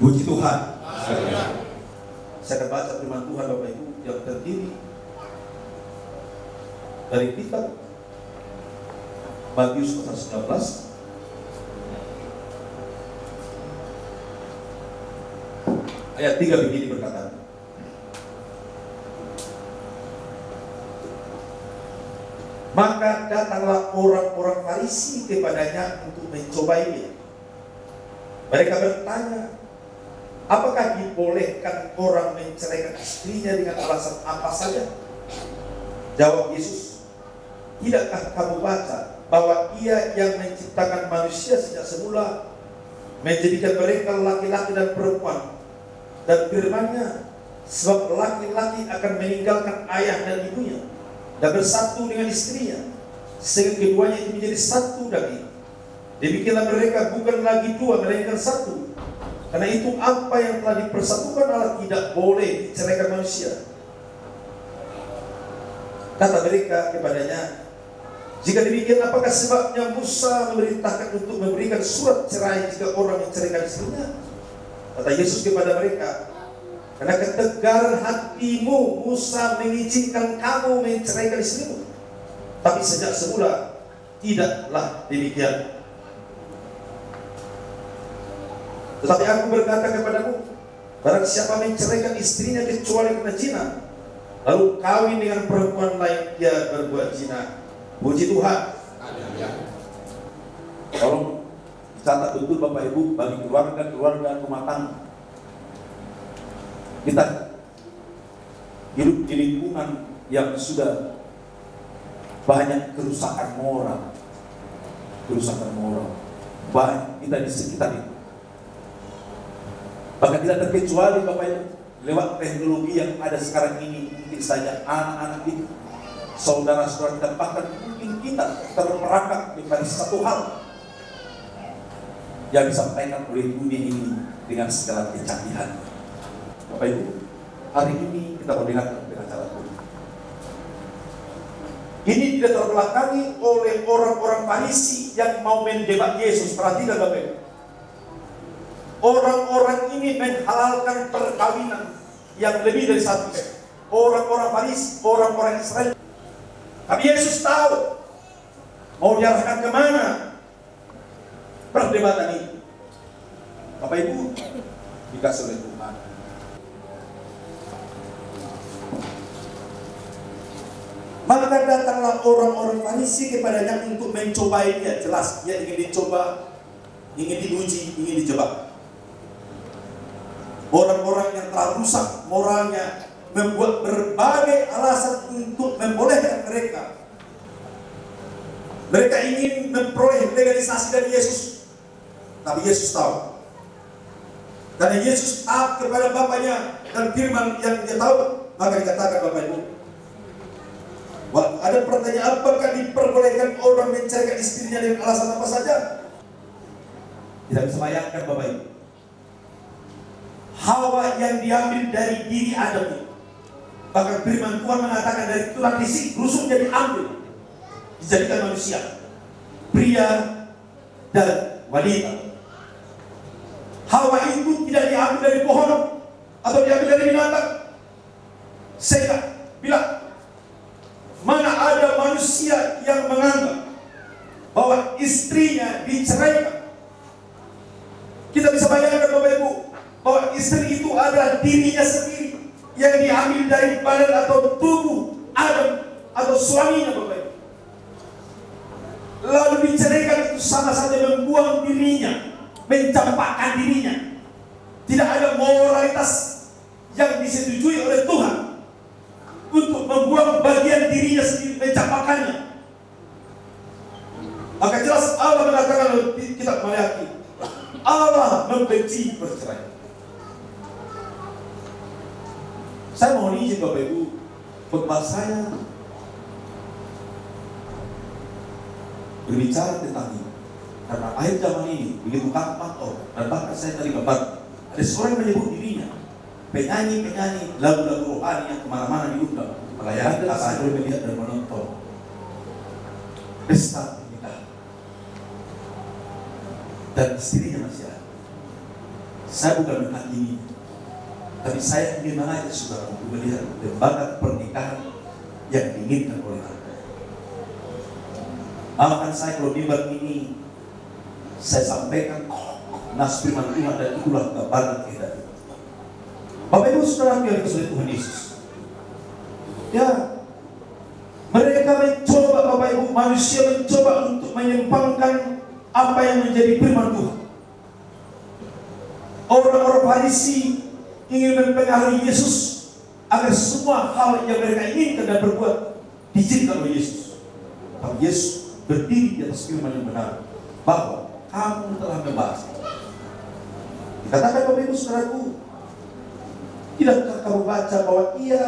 Puji Tuhan. Saya akan baca firman Tuhan Bapak Ibu yang terdiri dari kitab Matius pasal 19 ayat 3 begini berkata, maka datanglah orang-orang Farisi kepadanya untuk mencobainya. Mereka bertanya, apakah dibolehkan orang menceraikan istrinya dengan alasan apa saja? Jawab Yesus, tidakkah kamu baca bahwa Ia yang menciptakan manusia sejak semula menjadikan mereka laki-laki dan perempuan, dan firman-Nya, sebab laki-laki akan meninggalkan ayah dan ibunya dan bersatu dengan istrinya, sehingga keduanya itu menjadi satu daging. Demikianlah mereka bukan lagi dua, melainkan satu. Karena itu apa yang telah dipersatukan Allah tidak boleh diceraikan manusia. Kata mereka kepadanya, jika demikian apakah sebabnya Musa memerintahkan untuk memberikan surat cerai jika orang menceraikan istrinya? Kata Yesus kepada mereka, karena ketegaran hatimu Musa mengizinkan kamu menceraikan istrimu, tapi sejak semula tidaklah demikian. Tetapi aku berkata kepadamu, barang siapa menceraikan istrinya kecuali karena zina, lalu kawin dengan perempuan lain, dia berbuat zina. Puji Tuhan. Tolong catat betul Bapak Ibu, bagi keluarga rumah tangga. Kita hidup di lingkungan yang sudah banyak kerusakan moral, banyak kita di sekitar itu. Bahkan tidak terkecuali Bapak Ibu, lewat teknologi yang ada sekarang ini, mungkin saja anak-anak itu, saudara-saudara kita, bahkan mungkin kita terperangkap dengan satu hal yang disampaikan oleh dunia ini dengan segala kecanggihan. Bapak Ibu, hari ini kita mendengarkan dengan cara ini. Ini tidak terbelakangi oleh orang-orang Farisi yang mau mendebat Yesus. Perhatikan Bapak Ibu. Orang-orang ini menghalalkan perkawinan yang lebih dari satu. Orang-orang Farisi, orang-orang Israel. Tapi Yesus tahu mau diarahkan kemana perdebatan ini. Bapak Ibu, dikasih oleh Tuhan. Maka datanglah orang-orang Farisi kepadanya untuk mencobai dia. Jelas, dia ingin dicoba, ingin diuji, ingin dijebak. Orang-orang yang telah rusak moralnya membuat berbagai alasan untuk membolehkan mereka. Mereka ingin memperoleh legalisasi dari Yesus. Tapi Yesus tahu. Karena Yesus taat kepada Bapaknya dan firman yang dia tahu, maka dikatakan Bapak Ibu, ada pertanyaan, apakah diperbolehkan orang menceraikan istrinya dengan alasan apa saja? Tidak bisa bayangkan Bapak Ibu. Hawa yang diambil dari diri Adam itu. Bahkan firman Tuhan mengatakan dari tulang rusuknya diambil, dijadikan manusia, pria dan wanita. Hawa itu tidak diambil dari pohon atau diambil dari binatang. Sehingga bila mana ada manusia yang menganggap bahwa istrinya diceraikan, kita bisa bayangkan Bapak Ibu, bahwa istri itu adalah dirinya sendiri yang diambil dari badan atau tubuh Adam atau suaminya Bapak Ibu. Lalu diceraikan itu sama saja membuang dirinya, mencampakkan dirinya. Tidak ada moralitas yang disetujui oleh Tuhan untuk membuang bagian dirinya sendiri, mencampakkannya. Maka jelas Allah mengatakan di kitab Maliaki, Allah membenci perceraian. Saya mohon izin Bapak Ibu, khotbah saya berbicara tentang ini. Karena akhir zaman ini begitu tampak dan bahkan saya tadi gambar, ada seorang yang menyebut dirinya penyanyi lagu-lagu rohani yang kemana-mana diundang, melayani asal melihat dan menonton pesta pernikahan, dan istrinya masih ada. Saya bukan menghakimi, tapi saya ingin mengajak saudara untuk melihat lembaga pernikahan yang diinginkan oleh Allah. Maafkan saya kalau mimbar ini saya sampaikan nas firman Tuhan dan itulah gambaran kehendak. Bapak Ibu saudara yang dikasihi Tuhan Yesus. Ya, mereka mencoba, Bapak Ibu, manusia mencoba untuk menyimpangkan apa yang menjadi firman Tuhan. Orang-orang Farisi ingin mempengaruhi Yesus agar semua hal yang mereka inginkan dan berbuat diizinkan oleh Yesus. Tapi Yesus berdiri di atas firman yang benar bahwa kamu telah membahas. Dikatakan Bapak Ibu saudaraku, tidakkah kamu baca bahwa Ia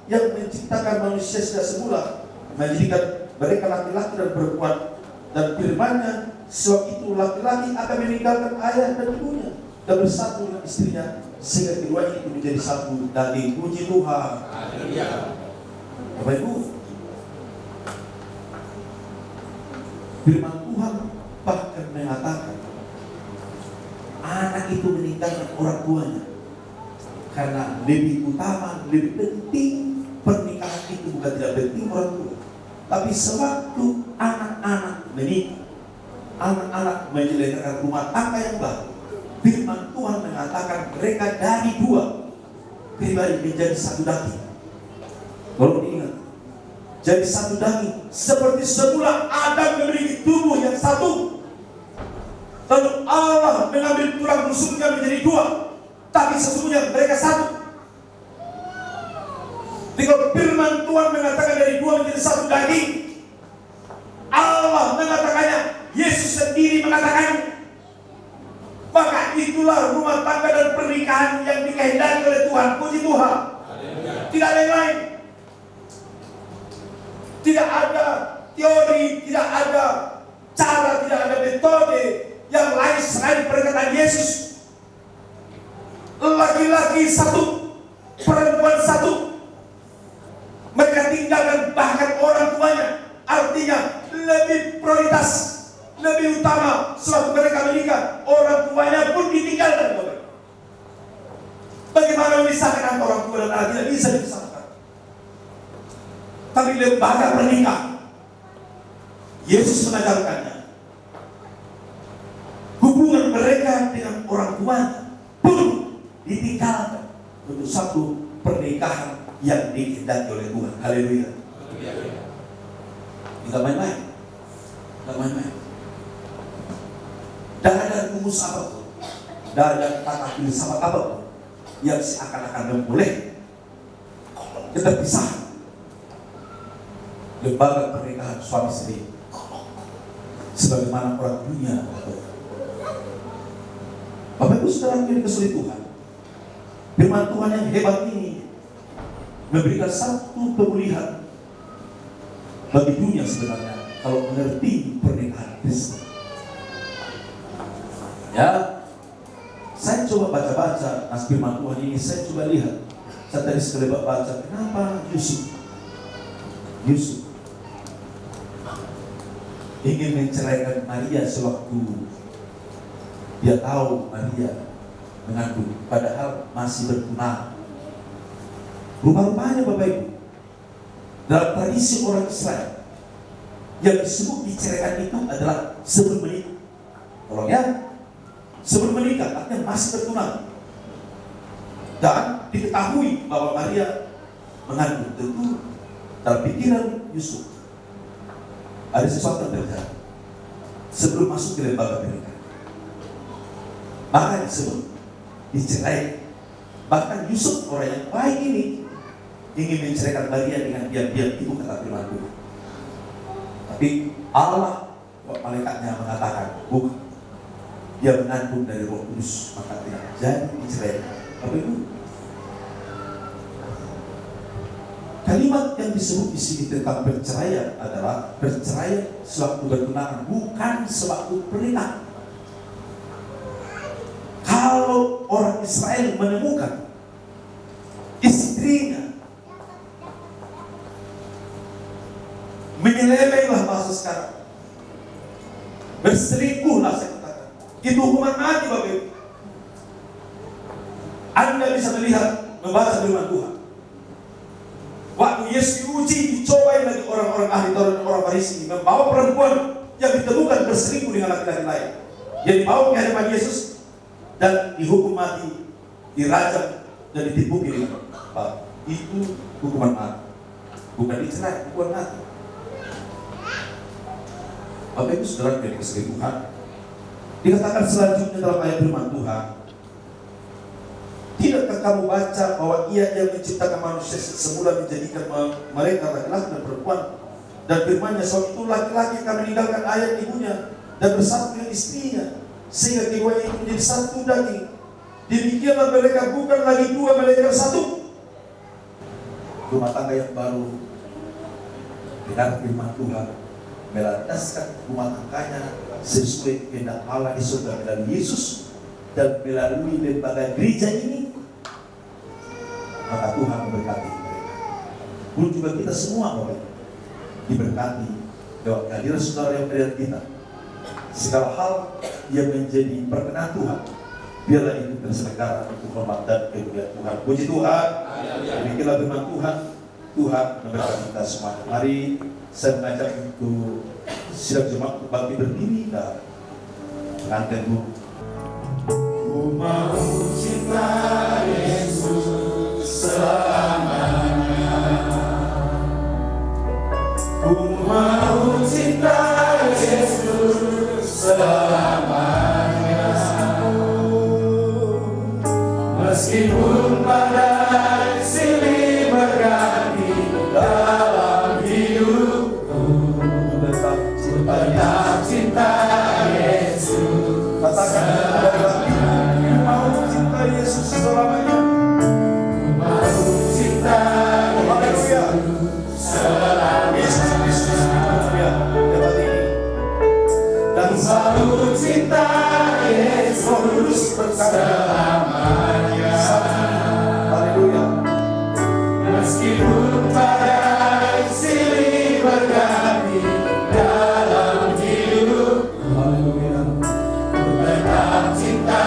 yang menciptakan manusia sejak semula menjadikan mereka laki-laki dan perempuan, dan firman-Nya, sebab itu laki-laki akan meninggalkan ayah dan ibunya dan bersatu dengan istrinya sehingga keduanya itu menjadi satu daging. Puji Tuhan. Bapak Ibu, firman Tuhan bahkan mengatakan anak itu meninggalkan orang tuanya karena lebih utama, lebih penting pernikahan itu bukan tidak penting orang tua, tapi sewaktu anak-anak menikah, anak-anak menyelenggarakan rumah tangga yang baru, firman Tuhan mengatakan mereka dari dua pribadi menjadi satu daging. Kalau diingat, jadi satu daging seperti semula Adam memiliki tubuh yang satu, lalu Allah mengambil tulang rusuknya menjadi dua, tapi sesungguhnya mereka satu. Jika firman Tuhan mengatakan dari dua menjadi satu daging, Allah mengatakannya, Yesus sendiri mengatakannya, maka itulah rumah tangga dan pernikahan yang dikehendaki oleh Tuhan. Puji Tuhan. Tidak ada yang lain. Tidak ada teori, tidak ada cara, tidak ada metode yang lain selain perkataan Yesus. Laki-laki satu, perempuan satu. Mereka tinggalkan bahkan orang tuanya. Artinya lebih prioritas, lebih utama suatu mereka menikah, orang tuanya pun ditinggalkan. Bagaimana memisahkan antara orang tua dan anak? Tidak bisa dipisahkan. Tapi lembaga pernikahan, Yesus mengajarkannya, hubungan mereka dengan orang tuanya pun ditinggalkan untuk satu pernikahan yang dikehendaki oleh Tuhan. Haleluya. Tidak main-main. Tidak main-main. Dan ada rumus apapun, dan ada tata filsafat apapun yang seakan-akan memboleh keterpisahan lembaga pernikahan suami istri sebagaimana orang dunia. Bapak Ibu saudara yang dikasihi Tuhan, firman Tuhan yang hebat ini memberikan satu pemulihan bagi dunia sebenarnya kalau mengerti pernikahan Kristen. Ya, saya coba baca-baca nas firman Tuhan ini, saya coba lihat. Saya tadi sekali baca, kenapa Yusuf ingin menceraikan Maria sewaktu dia tahu Maria mengandung, padahal masih bertunangan. Rupa-rupanya Bapak Ibu, dalam tradisi orang Israel yang disebut diceraikan itu adalah sebelum menikah. Tolong ya, sebelum menikah artinya masih bertunangan dan diketahui bahwa Maria mengandung. Tentu dalam pikiran Yusuf ada sesuatu yang terjadi sebelum masuk ke lembaga pernikahan, maka disebut dicerai. Bahkan Yusuf orang yang baik ini ingin menceraikan Maria dengan diam-diam, itu kata firman Tuhan. Tapi Allah, malaikatnya mengatakan bukan, dia mengandung dari Roh Kudus, maka tidak jadi diceraikan. Bapak Ibu, kalimat yang disebut di sini tentang perceraian adalah perceraian sewaktu bertunangan, bukan sewaktu pernikahan. Kalau orang Israel menemukan istrinya menyelewenglah bahasa sekarang, berselingkuhlah, saya katakan, itu hukuman mati Bapak Ibu. Anda bisa melihat, membaca firman Tuhan. Waktu Yesus diuji, dicobai lagi orang-orang ahli Taurat dan orang Farisi, membawa perempuan yang ditemukan berselingkuh dengan laki-laki lain, yang dibawa ke hadapan Yesus dan dihukum mati, dirajam dan ditipuki dengan batu. Itu hukuman mati, bukan dicerai, hukuman mati. Bapak Ibu Saudara yang dikasihi Tuhan, dikatakan selanjutnya dalam ayat firman Tuhan, tidakkah kamu baca bahwa Ia yang menciptakan manusia semula menjadikan mereka laki-laki dan perempuan, dan firman-Nya, sebab itu laki-laki akan meninggalkan ayah ibunya dan bersatu dengan istrinya, sehingga keduanya itu menjadi satu daging. Demikianlah mereka bukan lagi dua, melainkan satu. Rumah tangga yang baru dengan firman Tuhan melandaskan rumah tangganya sesuai kehendak Allah di surga melalui Yesus dan melalui lembaga gereja ini, maka Tuhan memberkati mereka. Pun juga kita semua Bapak diberkati lewat kehadiran saudara yang melihat kita. Segala hal yang menjadi perkenan Tuhan, biarlah itu terselenggara untuk hormat dan kemuliaan Tuhan. Puji Tuhan. Demikianlah firman Tuhan. Tuhan memberkati kita semua. Mari saya mengajak untuk sidang jemaat untuk bangkit berdiri dan pengantin dulu. Ku mau cinta Yesus selamanya. Ku mau cinta Yesus selamanya. Meskipun badai silih berganti dalam hidupku, tetap cinta Yesus. Katakan dari hati, ku mau cinta Yesus selamanya. Ku mau cinta Yesus selamanya. Yesus Kristus ya, dapat ini. Dan selalu cinta Yesus selamanya. Haleluya. Meskipun badai silih berganti dalam hidupku, haleluya, ku tetap cinta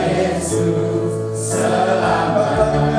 Yesus selamanya.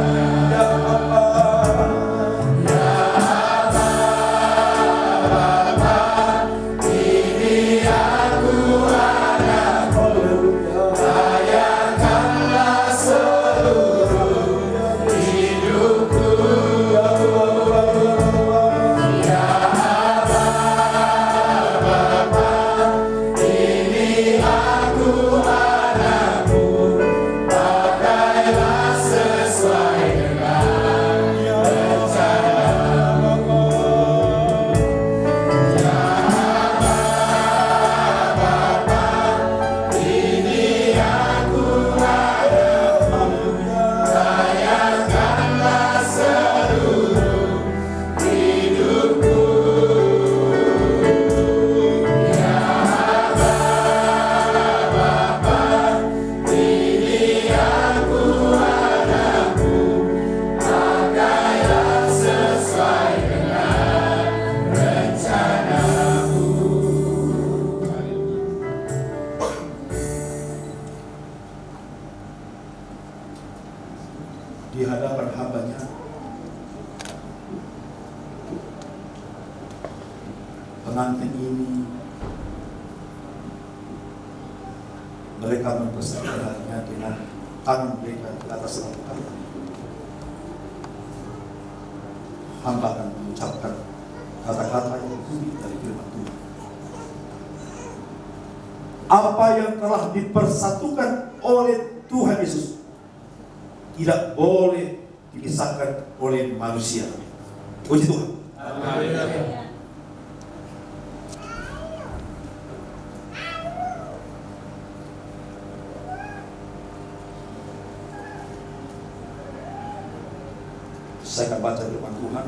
Di hadapan hamba-Nya pengantin ini, mereka mempersatukan hatinya dengan tangan mereka di atas Al-Quran. Hamba akan mengucapkan kata-kata yang sulit dari firman Tuhan. Apa yang telah dipersatukan oleh Tuhan Yesus tidak boleh dipisahkan oleh manusia. Puji Tuhan. Amin. Saya akan baca firman Tuhan